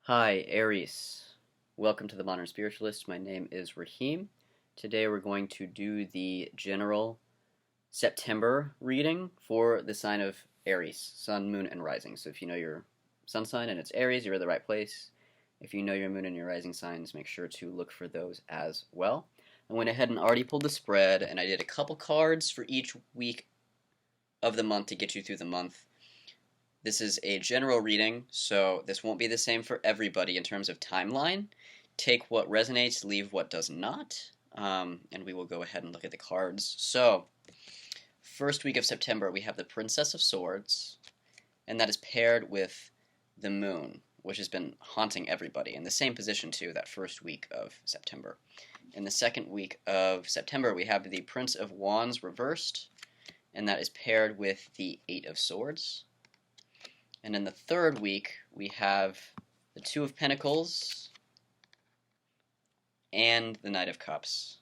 Hi, Aries. Welcome to the Modern Spiritualist. My name is Raheem. Today we're going to do the general September reading for the sign of Aries, Sun, Moon, and Rising. So if you know your sun sign and it's Aries, you're in the right place. If you know your moon and your rising signs, make sure to look for those as well. I went ahead and already pulled the spread, and I did a couple cards for each week of the month to get you through the month. This is a general reading, so this won't be the same for everybody in terms of timeline. Take what resonates, leave what does not, and we will go ahead and look at the cards. So, first week of September, we have the Princess of Swords, and that is paired with the Moon, which has been haunting everybody, in the same position too, that first week of September. In the second week of September, we have the Prince of Wands reversed, and that is paired with the Eight of Swords. And in the third week, we have the Two of Pentacles and the Knight of Cups,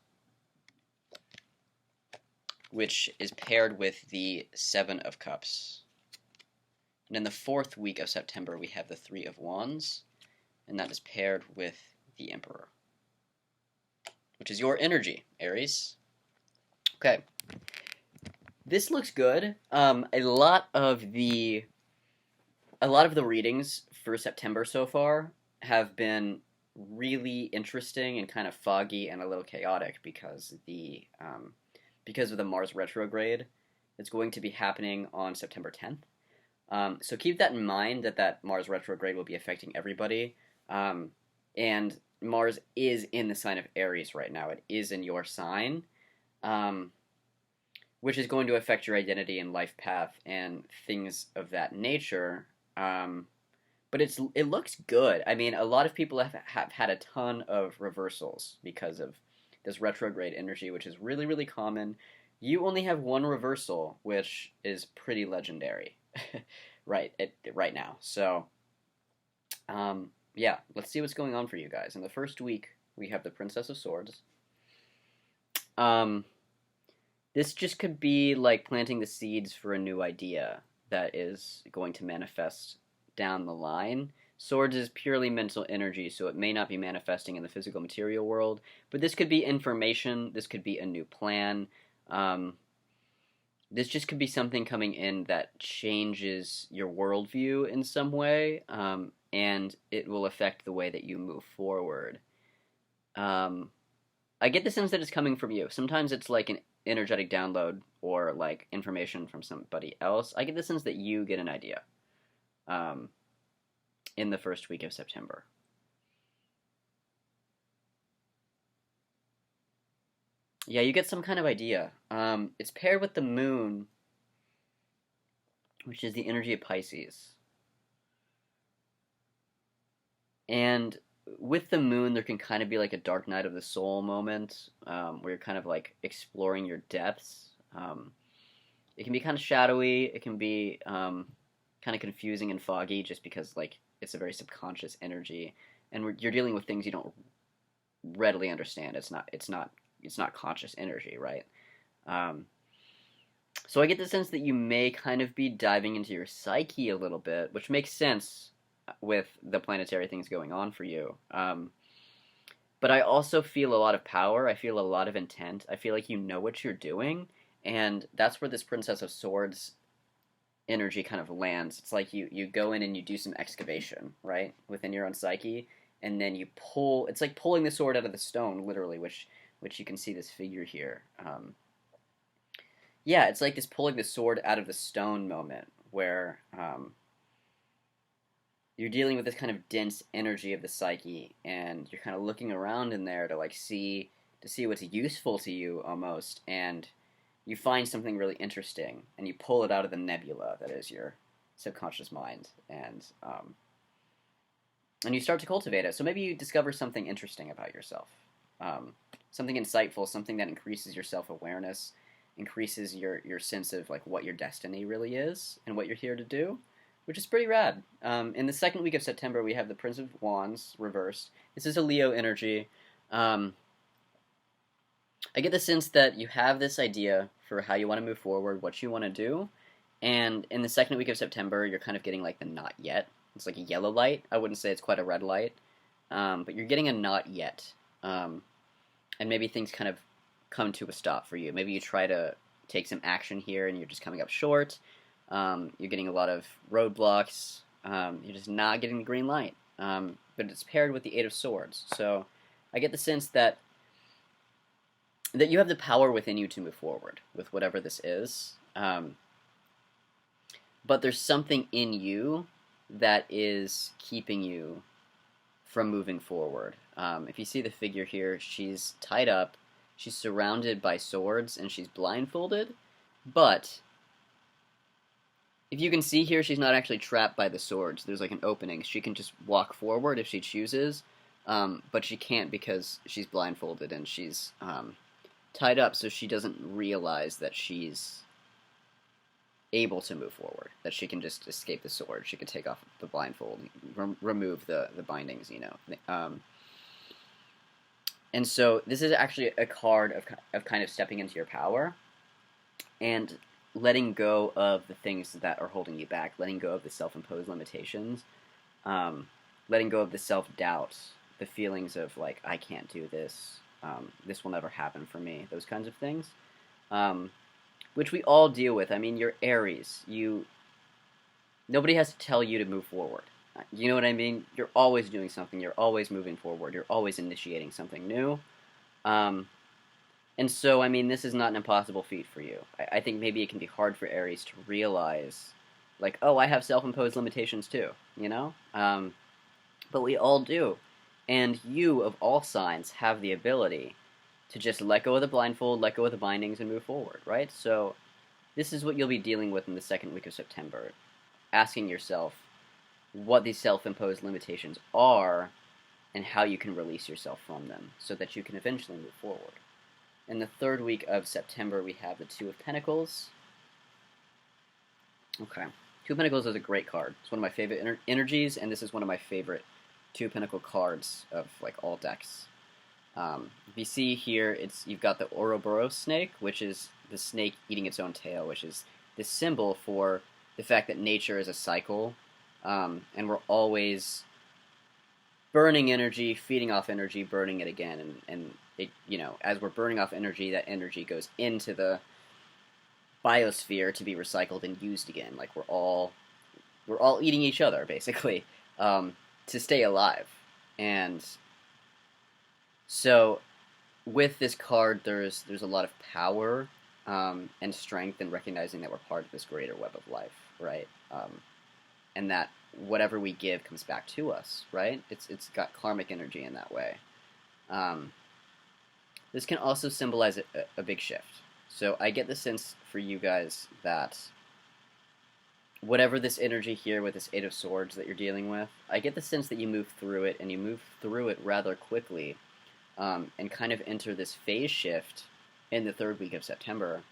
which is paired with the Seven of Cups. And in the fourth week of September, we have the Three of Wands, and that is paired with the Emperor, which is your energy, Aries. Okay. This looks good. A lot of the readings for September so far have been really interesting and kind of foggy and a little chaotic because of the Mars retrograde that's going to be happening on September 10th. So keep that in mind that Mars retrograde will be affecting everybody. And Mars is in the sign of Aries right now. It is in your sign, which is going to affect your identity and life path and things of that nature. But it looks good. I mean, a lot of people have had a ton of reversals because of this retrograde energy, which is really, really common. You only have one reversal, which is pretty legendary, right now. So, yeah, let's see what's going on for you guys. In the first week, we have the Princess of Swords. This just could be like planting the seeds for a new idea that is going to manifest down the line. Swords is purely mental energy, so it may not be manifesting in the physical material world, but this could be information, this could be a new plan. This just could be something coming in that changes your worldview in some way, and it will affect the way that you move forward. I get the sense that it's coming from you. Sometimes it's like an energetic download or like information from somebody else. I get the sense that you get an idea in the first week of September. Yeah, you get some kind of idea. It's paired with the moon, which is the energy of Pisces. And with the moon, there can kind of be like a dark night of the soul moment, where you're kind of like exploring your depths. It can be kind of shadowy. It can be kind of confusing and foggy, just because like it's a very subconscious energy, and you're dealing with things you don't readily understand. It's not conscious energy, right? So I get the sense that you may kind of be diving into your psyche a little bit, which makes sense with the planetary things going on for you. But I also feel a lot of power. I feel a lot of intent. I feel like you know what you're doing, and that's where this Princess of Swords energy kind of lands. It's like you go in and you do some excavation, right, within your own psyche, and then you pull. It's like pulling the sword out of the stone, literally, which you can see this figure here. Yeah, it's like this pulling the sword out of the stone moment where you're dealing with this kind of dense energy of the psyche, and you're kind of looking around in there to like see what's useful to you almost, and you find something really interesting, and you pull it out of the nebula that is your subconscious mind, and you start to cultivate it. So maybe you discover something interesting about yourself, something insightful, something that increases your self-awareness, increases your sense of like what your destiny really is and what you're here to do, which is pretty rad. In the second week of September, we have the Prince of Wands reversed. This is a Leo energy. I get the sense that you have this idea for how you want to move forward, what you want to do, and in the second week of September, you're kind of getting like the not yet It's like a yellow light. I wouldn't say it's quite a red light, but you're getting a not yet. And maybe things kind of come to a stop for you. Maybe you try to take some action here and you're just coming up short. You're getting a lot of roadblocks. You're just not getting the green light. But it's paired with the Eight of Swords. So I get the sense that you have the power within you to move forward with whatever this is. But there's something in you that is keeping you from moving forward. If you see the figure here, she's tied up, she's surrounded by swords, and she's blindfolded, but if you can see here, she's not actually trapped by the swords. There's like an opening. She can just walk forward if she chooses, but she can't because she's blindfolded and she's tied up, so she doesn't realize that she's able to move forward, that she can just escape the sword. She can take off the blindfold, remove the bindings, you know. And so this is actually a card of kind of stepping into your power and letting go of the things that are holding you back, letting go of the self-imposed limitations, letting go of the self-doubt, the feelings of like, I can't do this, this will never happen for me, those kinds of things, which we all deal with. I mean, you're Aries. Nobody has to tell you to move forward. You know what I mean? You're always doing something. You're always moving forward. You're always initiating something new. And so, I mean, this is not an impossible feat for you. I think maybe it can be hard for Aries to realize, like, oh, I have self-imposed limitations too, you know? But we all do. And you, of all signs, have the ability to just let go of the blindfold, let go of the bindings, and move forward, right? So this is what you'll be dealing with in the second week of September. Asking yourself what these self-imposed limitations are and how you can release yourself from them so that you can eventually move forward. In the third week of September, we have the Two of Pentacles. Okay. Two of Pentacles is a great card. It's one of my favorite energies, and this is one of my favorite Two of Pentacles cards of like all decks. If you see here, you've got the Ouroboros snake, which is the snake eating its own tail, which is the symbol for the fact that nature is a cycle, and we're always burning energy, feeding off energy, burning it again, and it, you know, as we're burning off energy, that energy goes into the biosphere to be recycled and used again. Like we're all eating each other basically to stay alive. And so with this card, there's a lot of power and strength in recognizing that we're part of this greater web of life, right? And that whatever we give comes back to us, right? It's got karmic energy in that way. This can also symbolize a big shift. So I get the sense for you guys that whatever this energy here with this Eight of Swords that you're dealing with, I get the sense that you move through it, and you move through it rather quickly, and kind of enter this phase shift in the third week of September,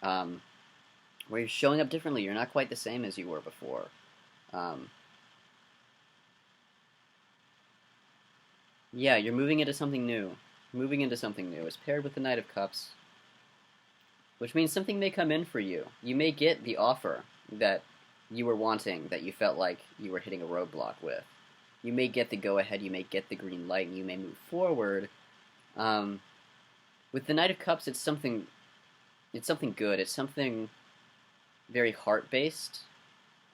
where you're showing up differently. You're not quite the same as you were before. Yeah, you're moving into something new. Moving into something new. It's paired with the Knight of Cups, which means something may come in for you. You may get the offer that you were wanting, that you felt like you were hitting a roadblock with. You may get the go-ahead, you may get the green light, and you may move forward. With the Knight of Cups, it's something good. It's something very heart-based,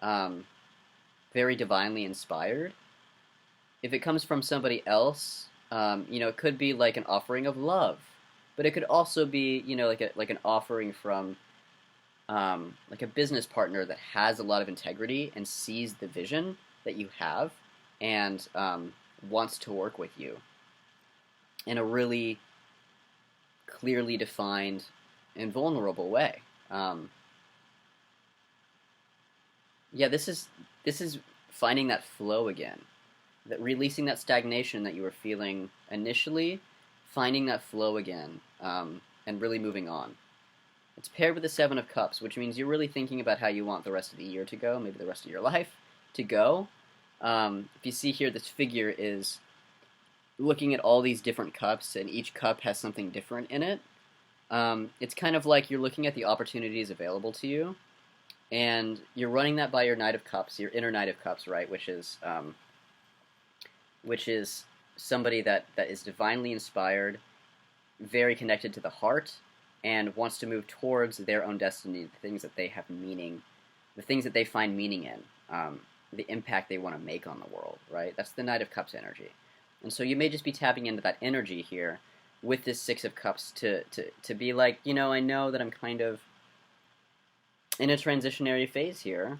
very divinely inspired. If it comes from somebody else, it could be like an offering of love, but it could also be, like an offering from like a business partner that has a lot of integrity and sees the vision that you have and wants to work with you in a really clearly defined and vulnerable way. Yeah, this is finding that flow again, that releasing that stagnation that you were feeling initially, finding that flow again, and really moving on. It's paired with the Seven of Cups, which means you're really thinking about how you want the rest of the year to go, maybe the rest of your life to go. If you see here, this figure is looking at all these different cups, and each cup has something different in it. It's kind of like you're looking at the opportunities available to you, And you're running that by your Knight of Cups, your inner Knight of Cups, right? Which is somebody that is divinely inspired, very connected to the heart, and wants to move towards their own destiny, the things that they have meaning, the things that they find meaning in, the impact they want to make on the world, right? That's the Knight of Cups energy. And so you may just be tapping into that energy here with this Six of Cups to be like, I know that I'm kind of in a transitionary phase here,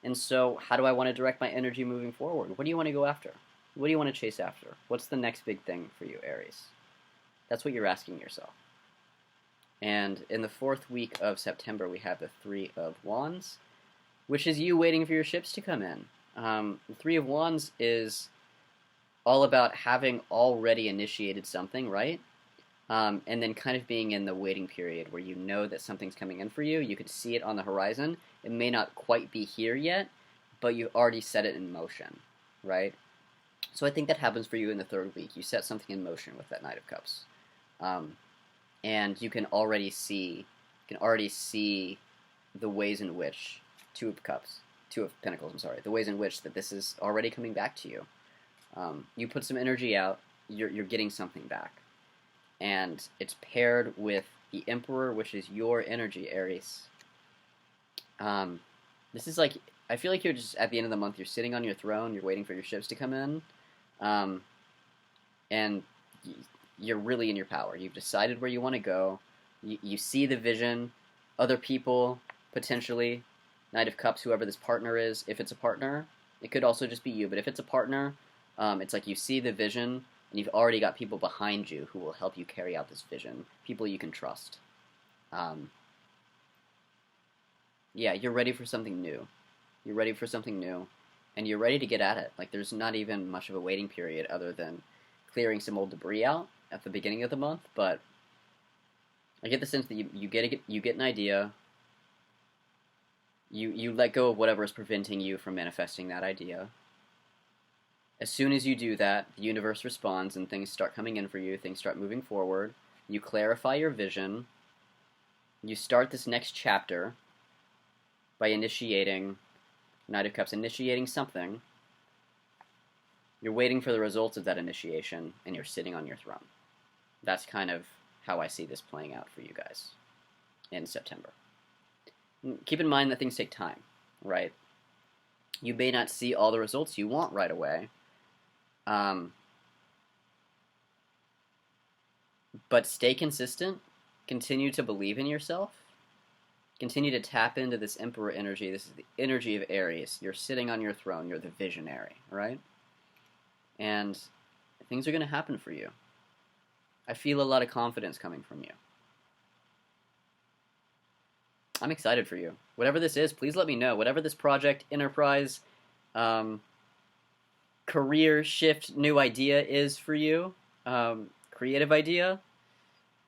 and so how do I want to direct my energy moving forward? What do you want to go after? What do you want to chase after? What's the next big thing for you, Aries? That's what you're asking yourself. And in the 4th week of September, we have the Three of Wands, which is you waiting for your ships to come in. The Three of Wands is all about having already initiated something, right? And then kind of being in the waiting period where you know that something's coming in for you. You could see it on the horizon. It may not quite be here yet, but you already set it in motion, right? So I think that happens for you in the 3rd week. You set something in motion with that Knight of Cups. And you can already see the ways in which Two of Pentacles, the ways in which that this is already coming back to you. You put some energy out, you're getting something back. And it's paired with the Emperor, which is your energy, Aries. This is like, I feel like you're just, at the end of the month, you're sitting on your throne, you're waiting for your ships to come in, and you're really in your power. You've decided where you want to go, you see the vision, other people, potentially, Knight of Cups, whoever this partner is, if it's a partner, it could also just be you, but if it's a partner, it's like you see the vision, and you've already got people behind you who will help you carry out this vision, people you can trust. Yeah, you're ready for something new. You're ready for something new, and you're ready to get at it. Like, there's not even much of a waiting period other than clearing some old debris out at the beginning of the month, but I get the sense that you get an idea, you let go of whatever is preventing you from manifesting that idea. As soon as you do that, the universe responds and things start coming in for you, things start moving forward, you clarify your vision, you start this next chapter by initiating, Knight of Cups, initiating something. You're waiting for the results of that initiation, and you're sitting on your throne. That's kind of how I see this playing out for you guys in September. Keep in mind that things take time, right? You may not see all the results you want right away, but stay consistent, continue to believe in yourself, continue to tap into this Emperor energy. This is the energy of Aries. You're sitting on your throne, you're the visionary, right? And things are going to happen for you. I feel a lot of confidence coming from you. I'm excited for you. Whatever this is, please let me know. Whatever this project, enterprise, career shift, new idea is for you, creative idea,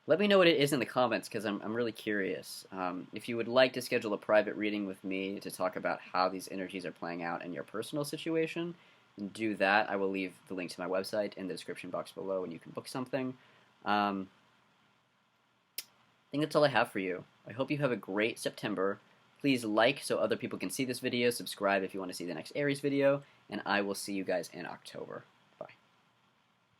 let me know what it is in the comments, because I'm really curious. If you would like to schedule a private reading with me to talk about how these energies are playing out in your personal situation, do that. I will leave the link to my website in the description box below, and you can book something. I think that's all I have for you. I hope you have a great September. Please like so other people can see this video, subscribe if you want to see the next Aries video, and I will see you guys in October.